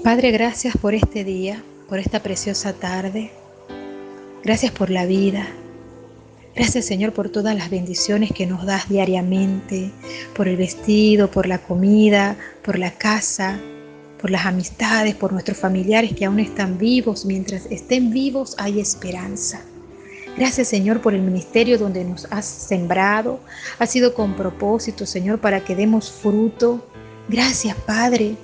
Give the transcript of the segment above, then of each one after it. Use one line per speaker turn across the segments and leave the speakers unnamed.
Padre, gracias por este día, por esta preciosa tarde. Gracias por la vida. Gracias, Señor, por todas las bendiciones que nos das diariamente, por el vestido, por la comida, por la casa, por las amistades, por nuestros familiares que aún están vivos. Mientras estén vivos hay esperanza. Gracias, Señor, por el ministerio donde nos has sembrado. Ha sido con propósito, Señor, para que demos fruto. Gracias, Padre.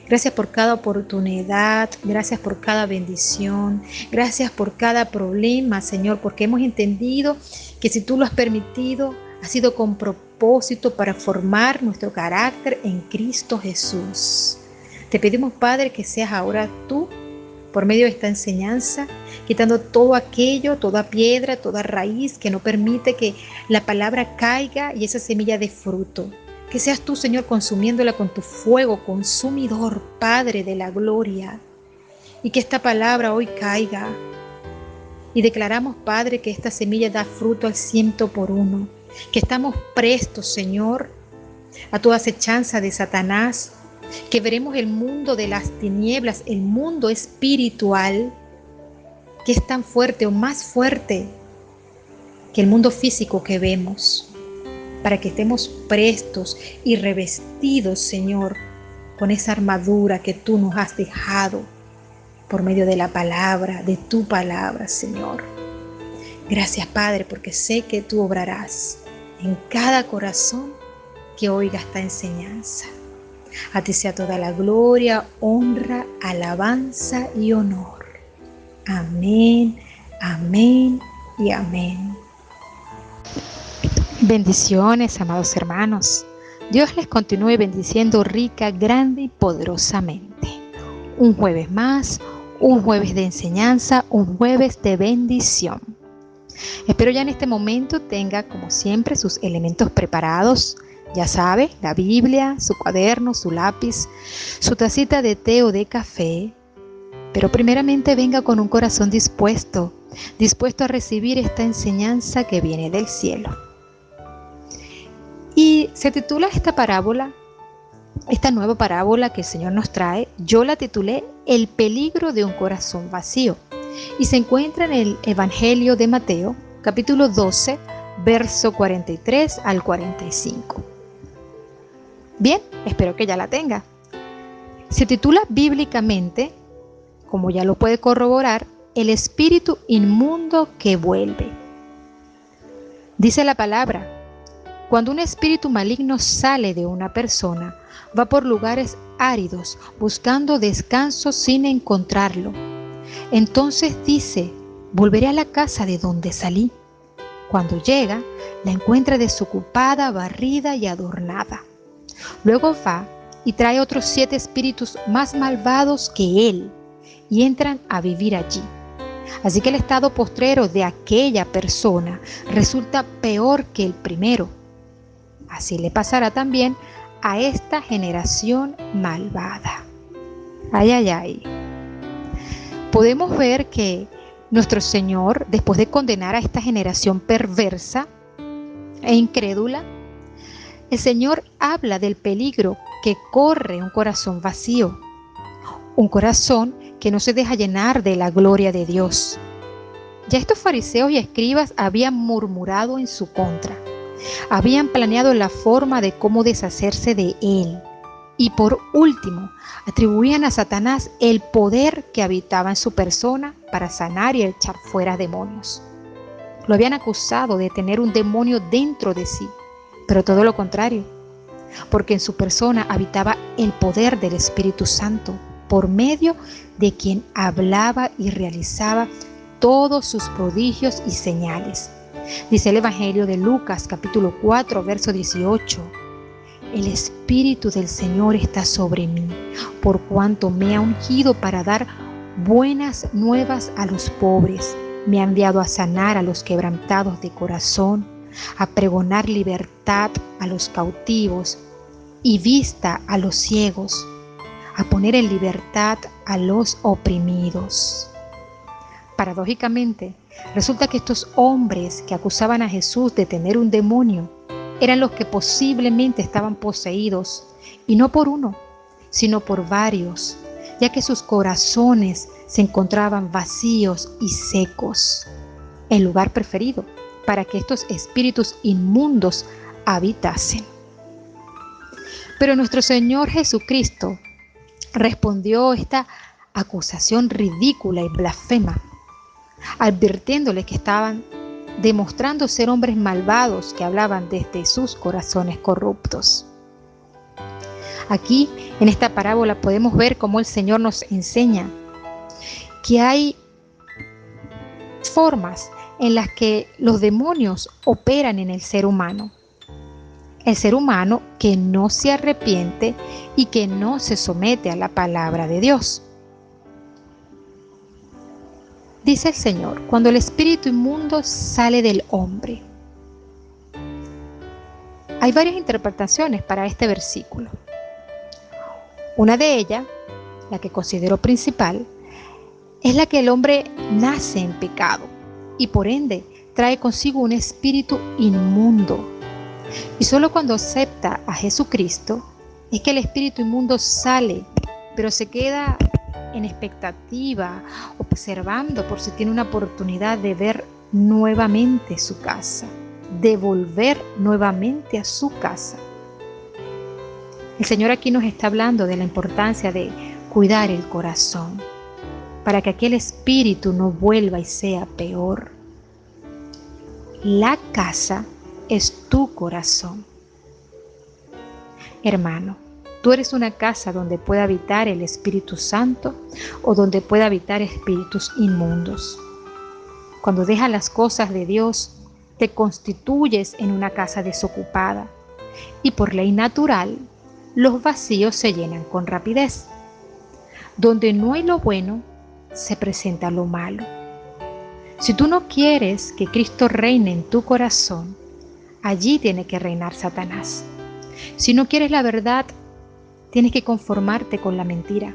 Gracias por cada oportunidad, gracias por cada bendición, gracias por cada problema, Señor, porque hemos entendido que si tú lo has permitido, ha sido con propósito para formar nuestro carácter en Cristo Jesús. Te pedimos, Padre, que seas ahora tú, por medio de esta enseñanza, quitando todo aquello, toda piedra, toda raíz que no permite que la palabra caiga y esa semilla dé fruto. Que seas tú, Señor, consumiéndola con tu fuego consumidor, Padre de la gloria. Y que esta palabra hoy caiga. Y declaramos, Padre, que esta semilla da fruto al 100%. Que estamos prestos, Señor, a toda acechanza de Satanás. Que veremos el mundo de las tinieblas, el mundo espiritual, que es tan fuerte o más fuerte que el mundo físico que vemos. Para que estemos prestos y revestidos, Señor, con esa armadura que tú nos has dejado por medio de la palabra, de tu palabra, Señor. Gracias, Padre, porque sé que tú obrarás en cada corazón que oiga esta enseñanza. A ti sea toda la gloria, honra, alabanza y honor. Amén, amén y amén. Bendiciones, amados hermanos. Dios les continúe bendiciendo rica, grande y poderosamente. Un jueves más, un jueves de enseñanza, un jueves de bendición. Espero ya en este momento tenga, como siempre, sus elementos preparados. Ya sabe, la Biblia, su cuaderno, su lápiz, su tacita de té o de café. Pero primeramente venga con un corazón dispuesto a recibir esta enseñanza que viene del cielo. Y se titula esta parábola, esta nueva parábola que el Señor nos trae, yo la titulé El peligro de un corazón vacío. Y se encuentra en el Evangelio de Mateo, capítulo 12, verso 43 al 45. Bien, espero que ya la tenga. Se titula bíblicamente, como ya lo puede corroborar, El espíritu inmundo que vuelve. Dice la palabra: cuando un espíritu maligno sale de una persona, va por lugares áridos buscando descanso sin encontrarlo. Entonces dice: volveré a la casa de donde salí. Cuando llega, la encuentra desocupada, barrida y adornada. Luego va y trae otros 7 espíritus más malvados que él y entran a vivir allí. Así que el estado postrero de aquella persona resulta peor que el primero. Así le pasará también a esta generación malvada. Ay, ay, ay. Podemos ver que nuestro Señor, después de condenar a esta generación perversa e incrédula, el Señor habla del peligro que corre un corazón vacío, un corazón que no se deja llenar de la gloria de Dios. Ya estos fariseos y escribas habían murmurado en su contra. Habían planeado la forma de cómo deshacerse de él. Y por último, atribuían a Satanás el poder que habitaba en su persona para sanar y echar fuera demonios. Lo habían acusado de tener un demonio dentro de sí, pero todo lo contrario, porque en su persona habitaba el poder del Espíritu Santo, por medio de quien hablaba y realizaba todos sus prodigios y señales. Dice el Evangelio de Lucas, capítulo 4, verso 18. El Espíritu del Señor está sobre mí, por cuanto me ha ungido para dar buenas nuevas a los pobres. Me ha enviado a sanar a los quebrantados de corazón, a pregonar libertad a los cautivos y vista a los ciegos, a poner en libertad a los oprimidos. Paradójicamente, resulta que estos hombres que acusaban a Jesús de tener un demonio eran los que posiblemente estaban poseídos, y no por uno, sino por varios, ya que sus corazones se encontraban vacíos y secos, el lugar preferido para que estos espíritus inmundos habitasen. Pero nuestro Señor Jesucristo respondió esta acusación ridícula y blasfema, advirtiéndole que estaban demostrando ser hombres malvados que hablaban desde sus corazones corruptos. Aquí, en esta parábola, podemos ver cómo el Señor nos enseña que hay formas en las que los demonios operan en el ser humano. El ser humano que no se arrepiente y que no se somete a la palabra de Dios. Dice el Señor, cuando el espíritu inmundo sale del hombre. Hay varias interpretaciones para este versículo. Una de ellas, la que considero principal, es la que el hombre nace en pecado y por ende trae consigo un espíritu inmundo. Y solo cuando acepta a Jesucristo es que el espíritu inmundo sale, pero se queda en expectativa, observando por si tiene una oportunidad de ver nuevamente su casa, de volver nuevamente a su casa. El Señor aquí nos está hablando de la importancia de cuidar el corazón, para que aquel espíritu no vuelva y sea peor. La casa es tu corazón. Hermano, tú eres una casa donde pueda habitar el Espíritu Santo o donde pueda habitar espíritus inmundos. Cuando dejas las cosas de Dios, te constituyes en una casa desocupada y por ley natural, los vacíos se llenan con rapidez. Donde no hay lo bueno, se presenta lo malo. Si tú no quieres que Cristo reine en tu corazón, allí tiene que reinar Satanás. Si no quieres la verdad, tienes que conformarte con la mentira.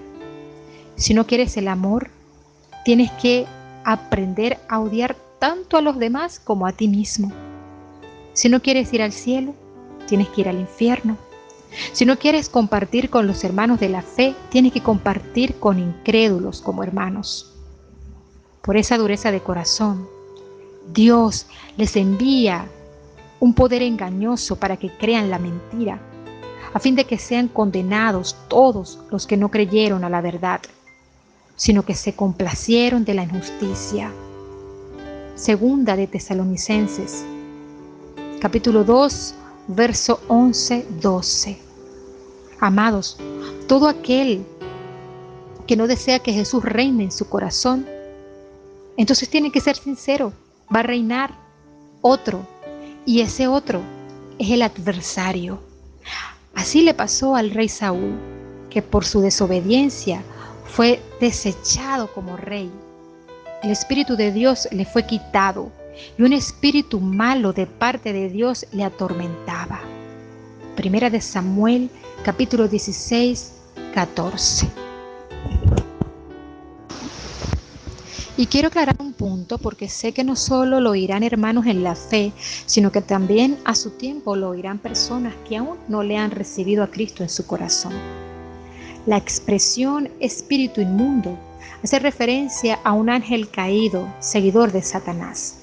Si no quieres el amor, tienes que aprender a odiar tanto a los demás como a ti mismo. Si no quieres ir al cielo, tienes que ir al infierno. Si no quieres compartir con los hermanos de la fe, tienes que compartir con incrédulos como hermanos. Por esa dureza de corazón, Dios les envía un poder engañoso para que crean la mentira, a fin de que sean condenados todos los que no creyeron a la verdad, sino que se complacieron de la injusticia. Segunda de Tesalonicenses, capítulo 2, verso 11-12. Amados, todo aquel que no desea que Jesús reine en su corazón, entonces tiene que ser sincero, va a reinar otro, y ese otro es el adversario. Así le pasó al rey Saúl, que por su desobediencia fue desechado como rey. El Espíritu de Dios le fue quitado y un espíritu malo de parte de Dios le atormentaba. Primera de Samuel, capítulo 16, 14. Y quiero aclarar un punto porque sé que no solo lo oirán hermanos en la fe, sino que también a su tiempo lo oirán personas que aún no le han recibido a Cristo en su corazón. La expresión espíritu inmundo hace referencia a un ángel caído, seguidor de Satanás.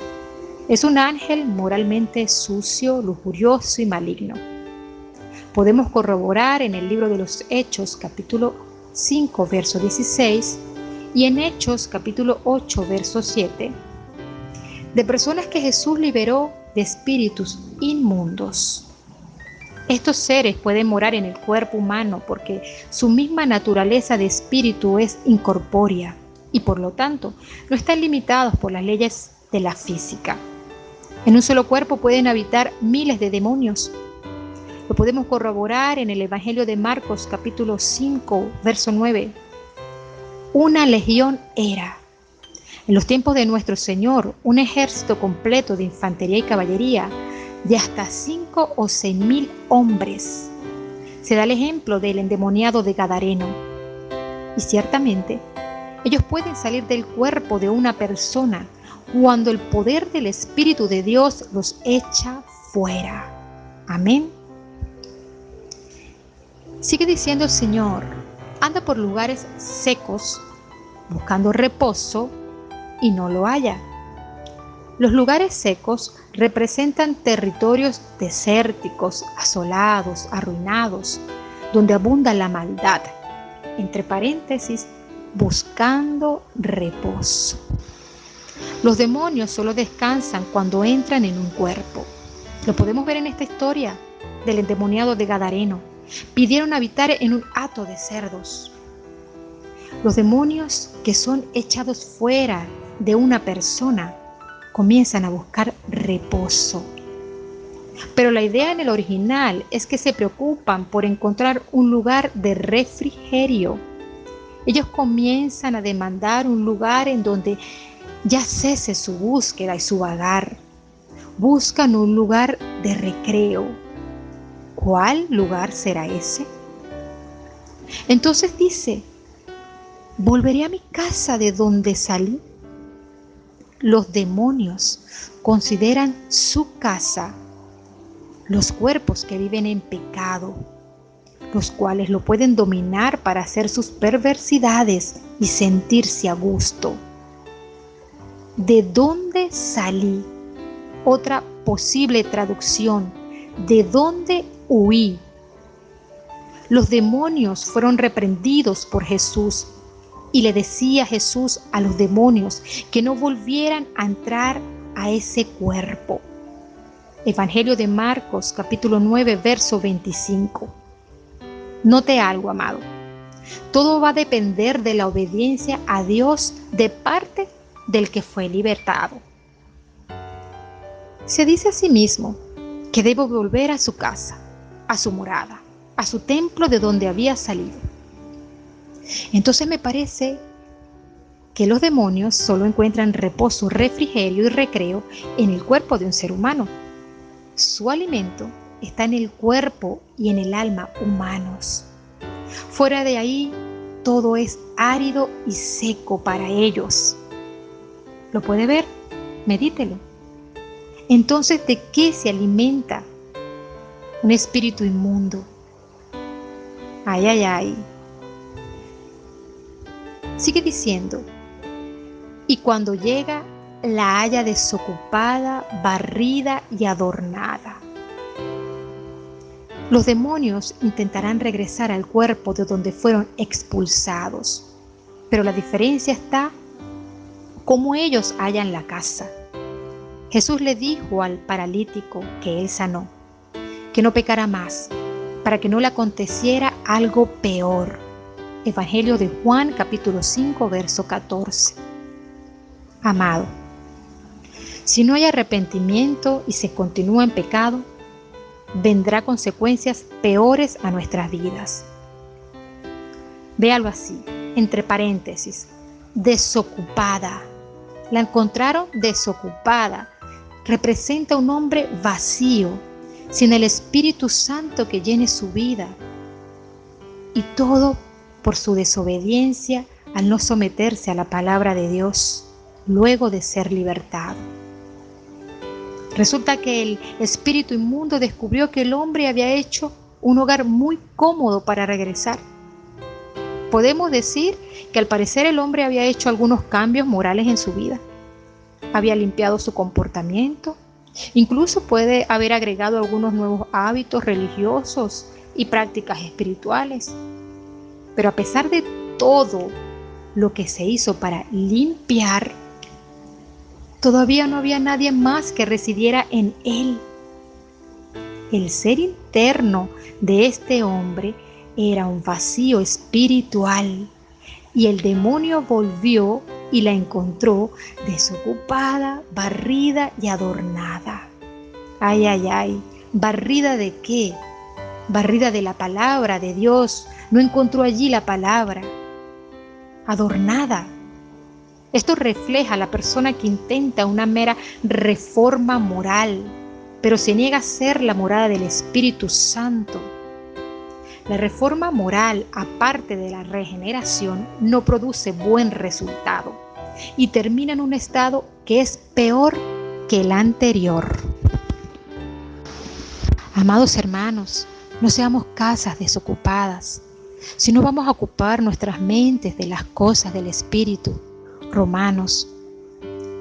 Es un ángel moralmente sucio, lujurioso y maligno. Podemos corroborar en el libro de los Hechos, capítulo 5, verso 16, y en Hechos, capítulo 8, verso 7, de personas que Jesús liberó de espíritus inmundos. Estos seres pueden morar en el cuerpo humano porque su misma naturaleza de espíritu es incorpórea y por lo tanto no están limitados por las leyes de la física. En un solo cuerpo pueden habitar miles de demonios. Lo podemos corroborar en el Evangelio de Marcos, capítulo 5, verso 9. Una legión era, en los tiempos de nuestro Señor, un ejército completo de infantería y caballería de hasta 5 o 6 mil hombres. Se da el ejemplo del endemoniado de Gadareno. Y ciertamente, ellos pueden salir del cuerpo de una persona cuando el poder del Espíritu de Dios los echa fuera. Amén. Sigue diciendo el Señor, anda por lugares secos buscando reposo y no lo halla. Los lugares secos representan territorios desérticos, asolados, arruinados, donde abunda la maldad. Entre paréntesis, buscando reposo. Los demonios solo descansan cuando entran en un cuerpo. Lo podemos ver en esta historia del endemoniado de Gadareno. Pidieron habitar en un hato de cerdos. Los demonios que son echados fuera de una persona comienzan a buscar reposo. Pero la idea en el original es que se preocupan por encontrar un lugar de refrigerio. Ellos comienzan a demandar un lugar en donde ya cese su búsqueda y su vagar. Buscan un lugar de recreo. ¿Cuál lugar será ese? Entonces dice: volveré a mi casa de donde salí. Los demonios consideran su casa los cuerpos que viven en pecado, los cuales lo pueden dominar para hacer sus perversidades y sentirse a gusto. ¿De dónde salí? Otra posible traducción: ¿de dónde huí? Los demonios fueron reprendidos por Jesús y le decía Jesús a los demonios que no volvieran a entrar a ese cuerpo. Evangelio de Marcos, capítulo 9, verso 25. Note algo, amado. Todo va a depender de la obediencia a Dios de parte del que fue libertado. Se dice a sí mismo que debe volver a su casa, a su morada, a su templo de donde había salido. Entonces me parece que los demonios solo encuentran reposo, refrigerio y recreo en el cuerpo de un ser humano. Su alimento está en el cuerpo y en el alma humanos. Fuera de ahí, todo es árido y seco para ellos. ¿Lo puede ver? Medítelo. Entonces, ¿de qué se alimenta un espíritu inmundo? Ay, ay, ay. Sigue diciendo: y cuando llega, la halla desocupada, barrida y adornada. Los demonios intentarán regresar al cuerpo de donde fueron expulsados, pero la diferencia está cómo ellos hallan la casa. Jesús le dijo al paralítico que él sanó, que no pecara más, para que no le aconteciera algo peor. Evangelio de Juan, capítulo 5, verso 14. Amado, si no hay arrepentimiento y se continúa en pecado, vendrá consecuencias peores a nuestras vidas. Véalo así, entre paréntesis: desocupada. La encontraron desocupada. Representa un hombre vacío, sin el Espíritu Santo que llene su vida. Y todo por su desobediencia al no someterse a la palabra de Dios luego de ser libertado. Resulta que el espíritu inmundo descubrió que el hombre había hecho un hogar muy cómodo para regresar. Podemos decir que al parecer el hombre había hecho algunos cambios morales en su vida. Había limpiado su comportamiento, incluso puede haber agregado algunos nuevos hábitos religiosos y prácticas espirituales. Pero a pesar de todo lo que se hizo para limpiar, todavía no había nadie más que residiera en él. El ser interno de este hombre era un vacío espiritual, y el demonio volvió y la encontró desocupada, barrida y adornada. Ay, ay, ay, ¿barrida de qué? Barrida de la palabra de Dios. No encontró allí la palabra. Adornada. Esto refleja a la persona que intenta una mera reforma moral, pero se niega a ser la morada del Espíritu Santo. La reforma moral, aparte de la regeneración, no produce buen resultado y termina en un estado que es peor que el anterior. Amados hermanos, no seamos casas desocupadas. si no vamos a ocupar nuestras mentes de las cosas del Espíritu. Romanos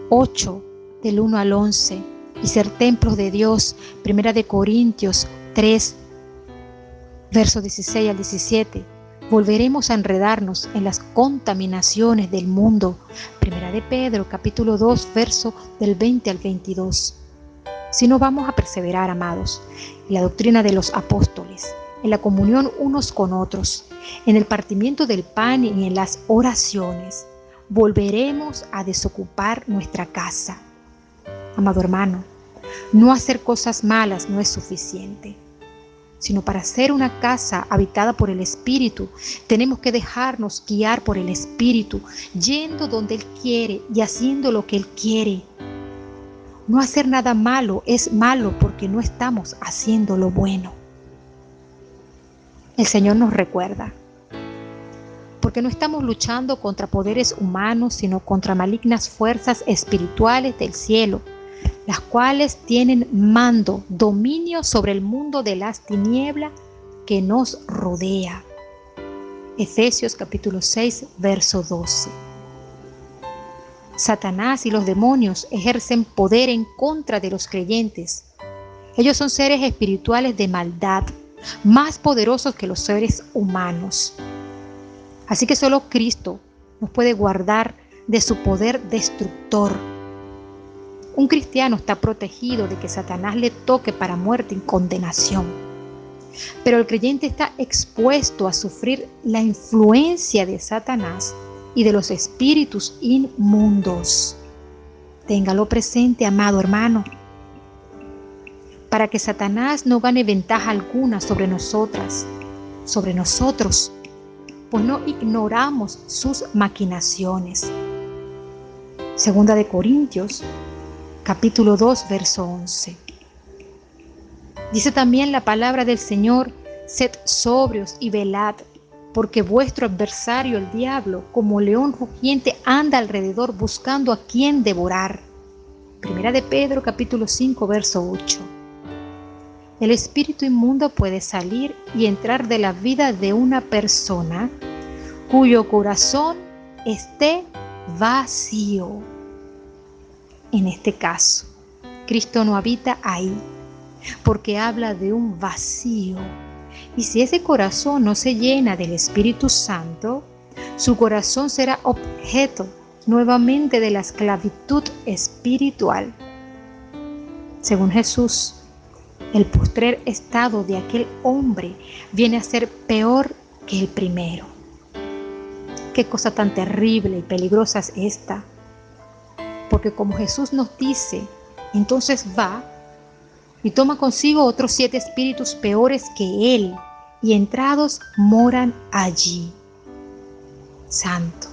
8, del 1 al 11, y ser templos de Dios. Primera de Corintios 3, versos 16 al 17. Volveremos a enredarnos en las contaminaciones del mundo. Primera de Pedro, capítulo 2, verso del 20 al 22. Si no vamos a perseverar, amados, en la doctrina de los apóstoles, en la comunión unos con otros, en el partimiento del pan y en las oraciones, volveremos a desocupar nuestra casa. Amado hermano, no hacer cosas malas no es suficiente, sino para ser una casa habitada por el Espíritu, tenemos que dejarnos guiar por el Espíritu, yendo donde Él quiere y haciendo lo que Él quiere. No hacer nada malo es malo porque no estamos haciendo lo bueno. El Señor nos recuerda, porque no estamos luchando contra poderes humanos, sino contra malignas fuerzas espirituales del cielo, las cuales tienen mando, dominio sobre el mundo de las tinieblas que nos rodea. Efesios capítulo 6, verso 12. Satanás y los demonios ejercen poder en contra de los creyentes. Ellos son seres espirituales de maldad, más poderosos que los seres humanos. Así que solo Cristo nos puede guardar de su poder destructor. Un cristiano está protegido de que Satanás le toque para muerte y condenación. Pero el creyente está expuesto a sufrir la influencia de Satanás y de los espíritus inmundos. Téngalo presente, amado hermano, para que Satanás no gane ventaja alguna sobre nosotros, pues no ignoramos sus maquinaciones. Segunda de Corintios, capítulo 2, verso 11. Dice también la palabra del Señor: sed sobrios y velad, porque vuestro adversario el diablo, como león rugiente, anda alrededor buscando a quien devorar. Primera de Pedro, capítulo 5, verso 8. El espíritu inmundo puede salir y entrar de la vida de una persona cuyo corazón esté vacío. En este caso, Cristo no habita ahí, porque habla de un vacío. Y si ese corazón no se llena del Espíritu Santo, su corazón será objeto nuevamente de la esclavitud espiritual. Según Jesús, el postrer estado de aquel hombre viene a ser peor que el primero. Qué cosa tan terrible y peligrosa es esta. Porque como Jesús nos dice, entonces va y toma consigo otros 7 espíritus peores que él, y entrados moran allí. Santo,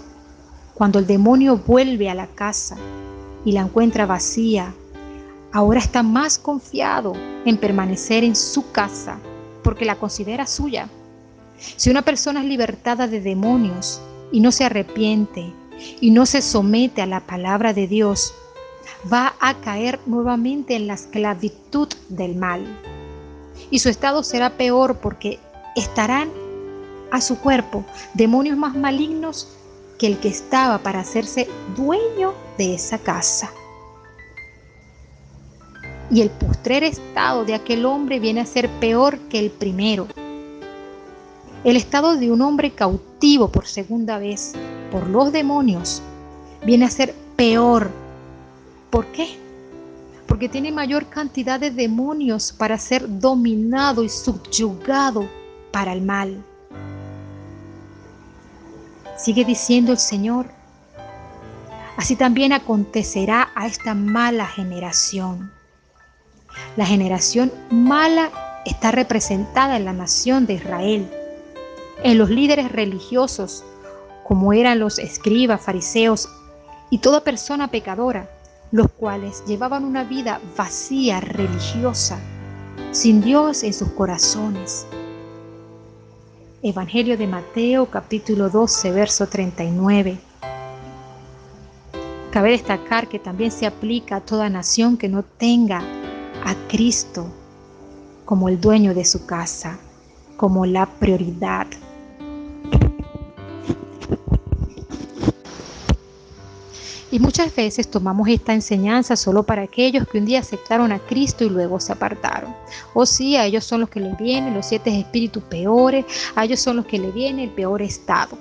cuando el demonio vuelve a la casa y la encuentra vacía, ahora está más confiado en permanecer en su casa porque la considera suya. Si una persona es libertada de demonios y no se arrepiente y no se somete a la palabra de Dios, va a caer nuevamente en la esclavitud del mal. Y su estado será peor porque estarán a su cuerpo demonios más malignos que el que estaba para hacerse dueño de esa casa. Y el postrer estado de aquel hombre viene a ser peor que el primero. El estado de un hombre cautivo por segunda vez por los demonios viene a ser peor. ¿Por qué? Porque tiene mayor cantidad de demonios para ser dominado y subyugado para el mal. Sigue diciendo el Señor: así también acontecerá a esta mala generación. La generación mala está representada en la nación de Israel, en los líderes religiosos, como eran los escribas, fariseos y toda persona pecadora, los cuales llevaban una vida vacía, religiosa, sin Dios en sus corazones. Evangelio de Mateo, capítulo 12, verso 39. Cabe destacar que también se aplica a toda nación que no tenga a Cristo como el dueño de su casa, como la prioridad. Y muchas veces tomamos esta enseñanza solo para aquellos que un día aceptaron a Cristo y luego se apartaron. O sí, a ellos son los que les vienen los 7 espíritus peores, a ellos son los que les viene el peor estado.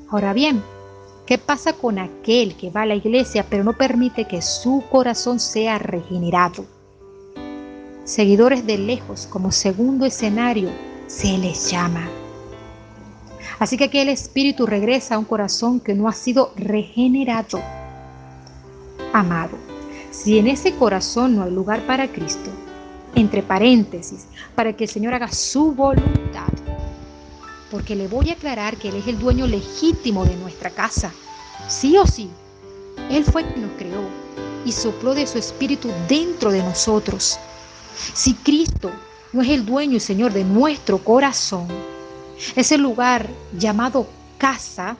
Ahora bien, ¿qué pasa con aquel que va a la iglesia pero no permite que su corazón sea regenerado? Seguidores de lejos, como segundo escenario, se les llama. Así que aquel espíritu regresa a un corazón que no ha sido regenerado. Amado, si en ese corazón no hay lugar para Cristo, entre paréntesis, para que el Señor haga su voluntad, porque le voy a aclarar que Él es el dueño legítimo de nuestra casa, sí o sí, Él fue quien nos creó y sopló de su espíritu dentro de nosotros. Si Cristo no es el dueño y Señor de nuestro corazón, ese lugar llamado casa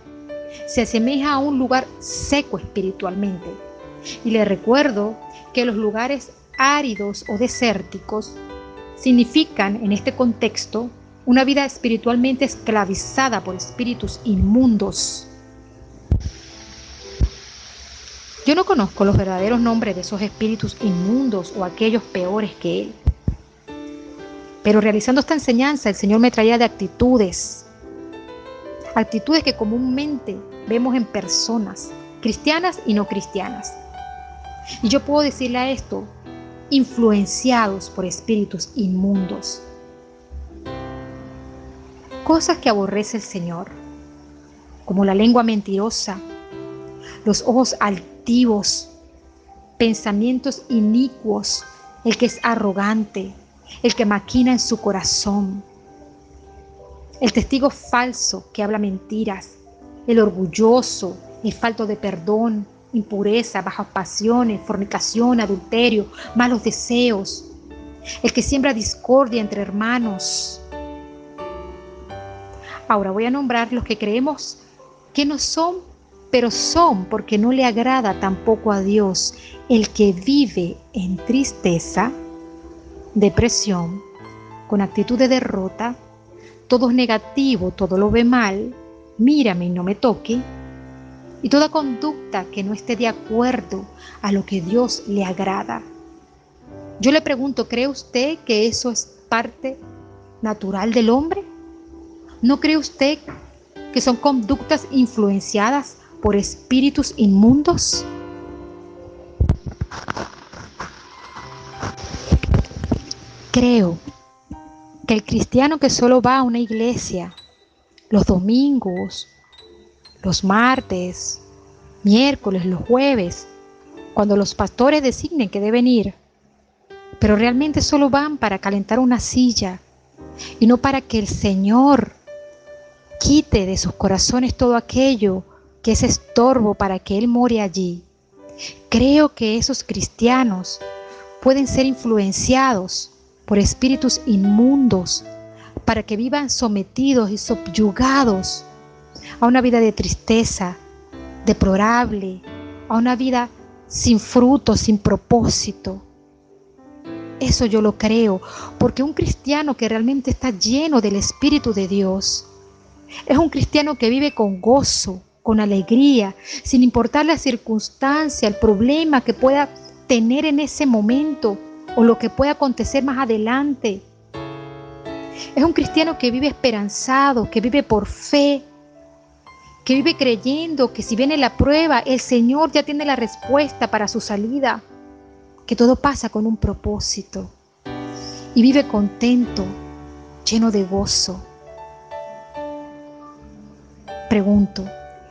se asemeja a un lugar seco espiritualmente. Y le recuerdo que los lugares áridos o desérticos significan, en este contexto, una vida espiritualmente esclavizada por espíritus inmundos. Yo no conozco los verdaderos nombres de esos espíritus inmundos o aquellos peores que él. Pero realizando esta enseñanza, el Señor me traía de actitudes que comúnmente vemos en personas, cristianas y no cristianas. Y yo puedo decirle a esto, influenciados por espíritus inmundos. Cosas que aborrece el Señor, como la lengua mentirosa, los ojos altivos, pensamientos inicuos, el que es arrogante, el que maquina en su corazón, el testigo falso que habla mentiras, el orgulloso, el falto de perdón, impureza, bajas pasiones, fornicación, adulterio, malos deseos, el que siembra discordia entre hermanos. Ahora voy a nombrar los que creemos que no son, pero son porque no le agrada tampoco a Dios, el que vive en tristeza, depresión, con actitud de derrota, todo es negativo, todo lo ve mal, mírame y no me toque, y toda conducta que no esté de acuerdo a lo que Dios le agrada. Yo le pregunto, ¿cree usted que eso es parte natural del hombre? ¿No cree usted que son conductas influenciadas por espíritus inmundos? Creo que el cristiano que solo va a una iglesia los domingos, los martes, miércoles, los jueves, cuando los pastores designen que deben ir, pero realmente solo van para calentar una silla y no para que el Señor quite de sus corazones todo aquello que es estorbo para que Él more allí. Creo que esos cristianos pueden ser influenciados por espíritus inmundos para que vivan sometidos y subyugados a una vida de tristeza, deplorable, a una vida sin fruto, sin propósito. Eso yo lo creo, porque un cristiano que realmente está lleno del Espíritu de Dios es un cristiano que vive con gozo, con alegría, sin importar la circunstancia, el problema que pueda tener en ese momento o lo que pueda acontecer más adelante. Es un cristiano que vive esperanzado, que vive por fe, que vive creyendo que si viene la prueba, el Señor ya tiene la respuesta para su salida, que todo pasa con un propósito y vive contento, lleno de gozo. Pregunto,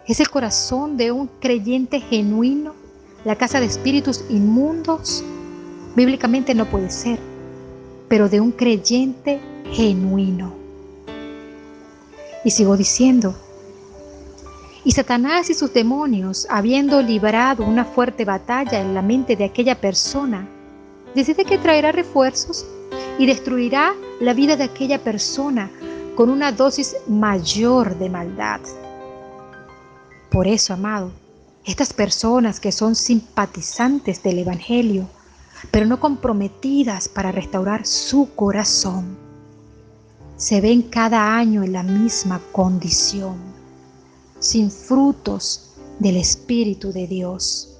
¿es el corazón de un creyente genuino la casa de espíritus inmundos? Bíblicamente no puede ser, pero de un creyente genuino. Y sigo diciendo, y Satanás y sus demonios, habiendo librado una fuerte batalla en la mente de aquella persona, decide que traerá refuerzos y destruirá la vida de aquella persona con una dosis mayor de maldad. Por eso, amado, estas personas que son simpatizantes del Evangelio, pero no comprometidas para restaurar su corazón, se ven cada año en la misma condición, sin frutos del Espíritu de Dios.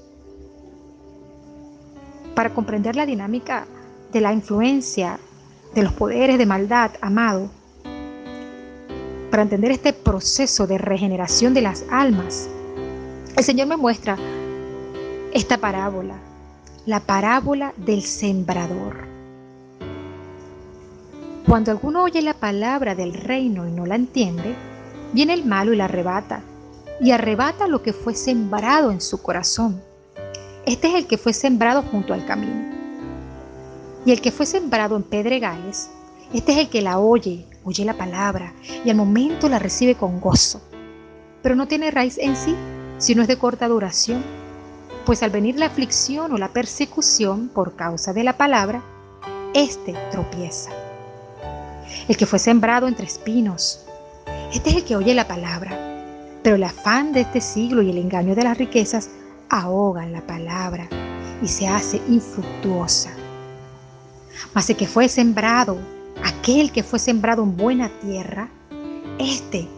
Para comprender la dinámica de la influencia de los poderes de maldad, amado, para entender este proceso de regeneración de las almas, el Señor me muestra esta parábola, la parábola del sembrador. Cuando alguno oye la palabra del reino y no la entiende, viene el malo y la arrebata, y arrebata lo que fue sembrado en su corazón. Este es el que fue sembrado junto al camino. Y el que fue sembrado en pedregales, este es el que la oye la palabra, y al momento la recibe con gozo, pero no tiene raíz en sí, sino es de corta duración, pues al venir la aflicción o la persecución por causa de la palabra, éste tropieza. El que fue sembrado entre espinos, este es el que oye la palabra, pero el afán de este siglo y el engaño de las riquezas ahogan la palabra y se hace infructuosa. Mas el que fue sembrado, aquel que fue sembrado en buena tierra, este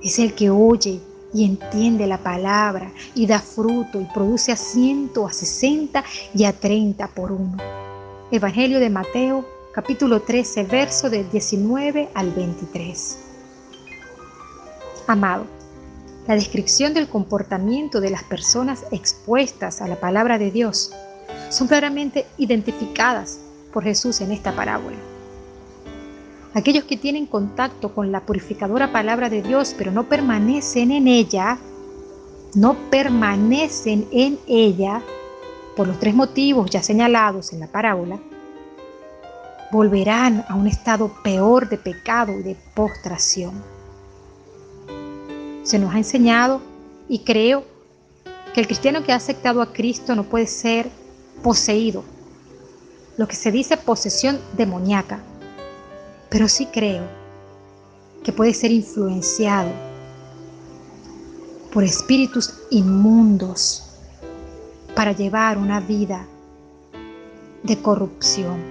es el que oye y entiende la palabra y da fruto y produce a 100, a 60 y a 30 por uno. Evangelio de Mateo, capítulo 13, verso del 19 al 23. Amado, la descripción del comportamiento de las personas expuestas a la palabra de Dios son claramente identificadas por Jesús en esta parábola. Aquellos que tienen contacto con la purificadora palabra de Dios, pero no permanecen en ella, por los 3 motivos ya señalados en la parábola, volverán a un estado peor de pecado y de postración. Se nos ha enseñado, y creo, que el cristiano que ha aceptado a Cristo no puede ser poseído, lo que se dice posesión demoníaca, pero sí creo que puede ser influenciado por espíritus inmundos para llevar una vida de corrupción,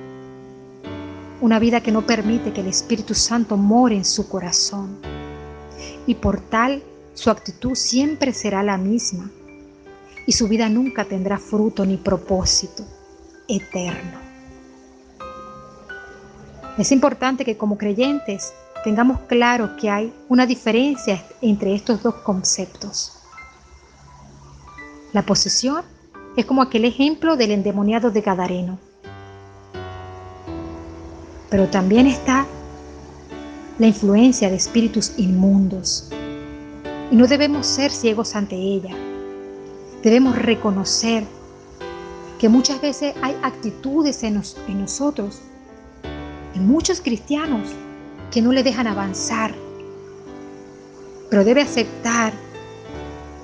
una vida que no permite que el Espíritu Santo more en su corazón, y por tal su actitud siempre será la misma y su vida nunca tendrá fruto ni propósito eterno. Es importante que como creyentes tengamos claro que hay una diferencia entre estos dos conceptos. La posesión es como aquel ejemplo del endemoniado de Gadareno. Pero también está la influencia de espíritus inmundos. Y no debemos ser ciegos ante ella. Debemos reconocer que muchas veces hay actitudes en nosotros, en muchos cristianos, que no le dejan avanzar. Pero debe aceptar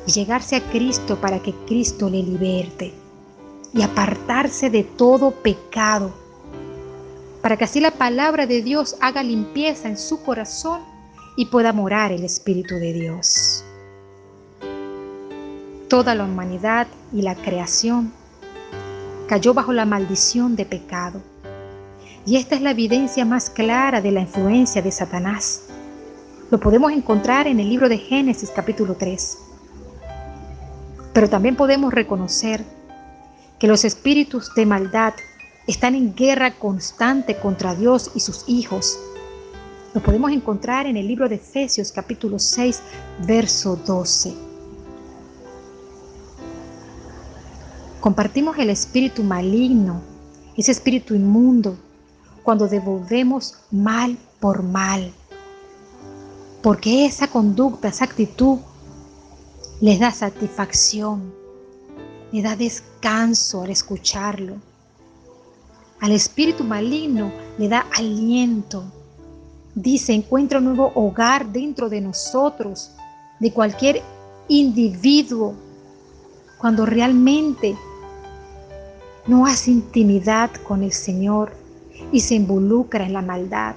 y llegarse a Cristo para que Cristo le liberte y apartarse de todo pecado, para que así la palabra de Dios haga limpieza en su corazón y pueda morar el Espíritu de Dios. Toda la humanidad y la creación cayó bajo la maldición de pecado. Y esta es la evidencia más clara de la influencia de Satanás. Lo podemos encontrar en el libro de Génesis capítulo 3. Pero también podemos reconocer que los espíritus de maldad están en guerra constante contra Dios y sus hijos. Lo podemos encontrar en el libro de Efesios capítulo 6, verso 12. Compartimos el espíritu maligno, ese espíritu inmundo, cuando devolvemos mal por mal, porque esa conducta, esa actitud les da satisfacción, le da descanso al escucharlo. Al espíritu maligno le da aliento. Dice, encuentra un nuevo hogar dentro de nosotros, de cualquier individuo, cuando realmente no hace intimidad con el Señor y se involucra en la maldad.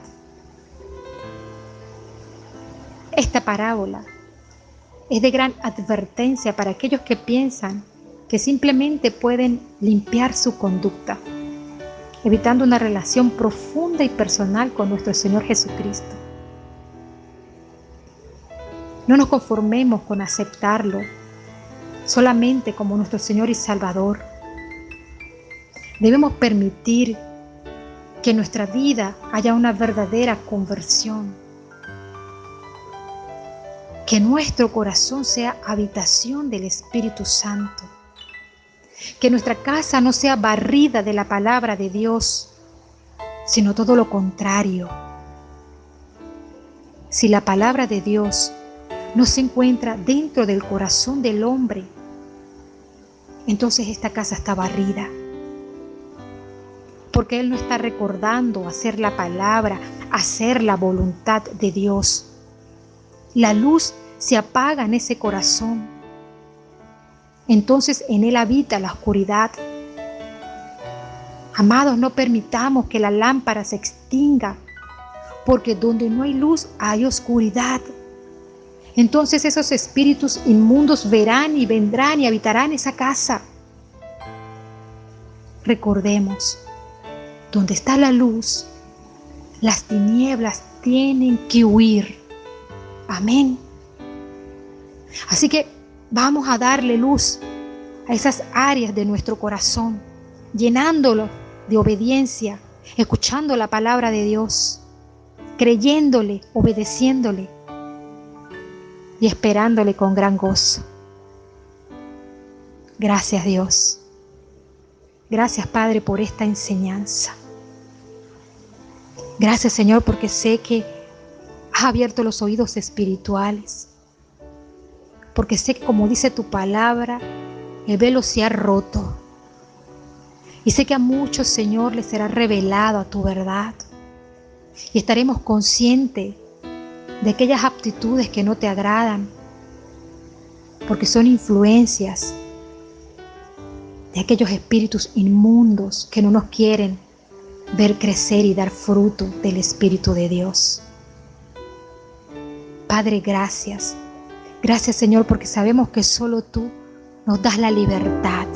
Esta parábola es de gran advertencia para aquellos que piensan que simplemente pueden limpiar su conducta, evitando una relación profunda y personal con nuestro Señor Jesucristo. No nos conformemos con aceptarlo, solamente como nuestro Señor y Salvador. Debemos permitir que en nuestra vida haya una verdadera conversión. Que nuestro corazón sea habitación del Espíritu Santo. Que nuestra casa no sea barrida de la palabra de Dios, sino todo lo contrario. Si la palabra de Dios no se encuentra dentro del corazón del hombre, entonces esta casa está barrida. Porque Él no está recordando hacer la palabra, hacer la voluntad de Dios. La luz se apaga en ese corazón. Entonces en él habita la oscuridad. Amados, no permitamos que la lámpara se extinga, porque donde no hay luz hay oscuridad. Entonces esos espíritus inmundos verán y vendrán y habitarán esa casa. Recordemos, donde está la luz, las tinieblas tienen que huir. Amén. Así que vamos a darle luz a esas áreas de nuestro corazón, llenándolo de obediencia, escuchando la palabra de Dios, creyéndole, obedeciéndole y esperándole con gran gozo. Gracias, Dios. Gracias, Padre, por esta enseñanza. Gracias, Señor, porque sé que has abierto los oídos espirituales. Porque sé que, como dice tu palabra, el velo se ha roto. Y sé que a muchos, Señor, les será revelado a tu verdad. Y estaremos conscientes de aquellas aptitudes que no te agradan, porque son influencias de aquellos espíritus inmundos que no nos quieren ver crecer y dar fruto del Espíritu de Dios. Padre, gracias. Gracias, Señor, porque sabemos que solo tú nos das la libertad.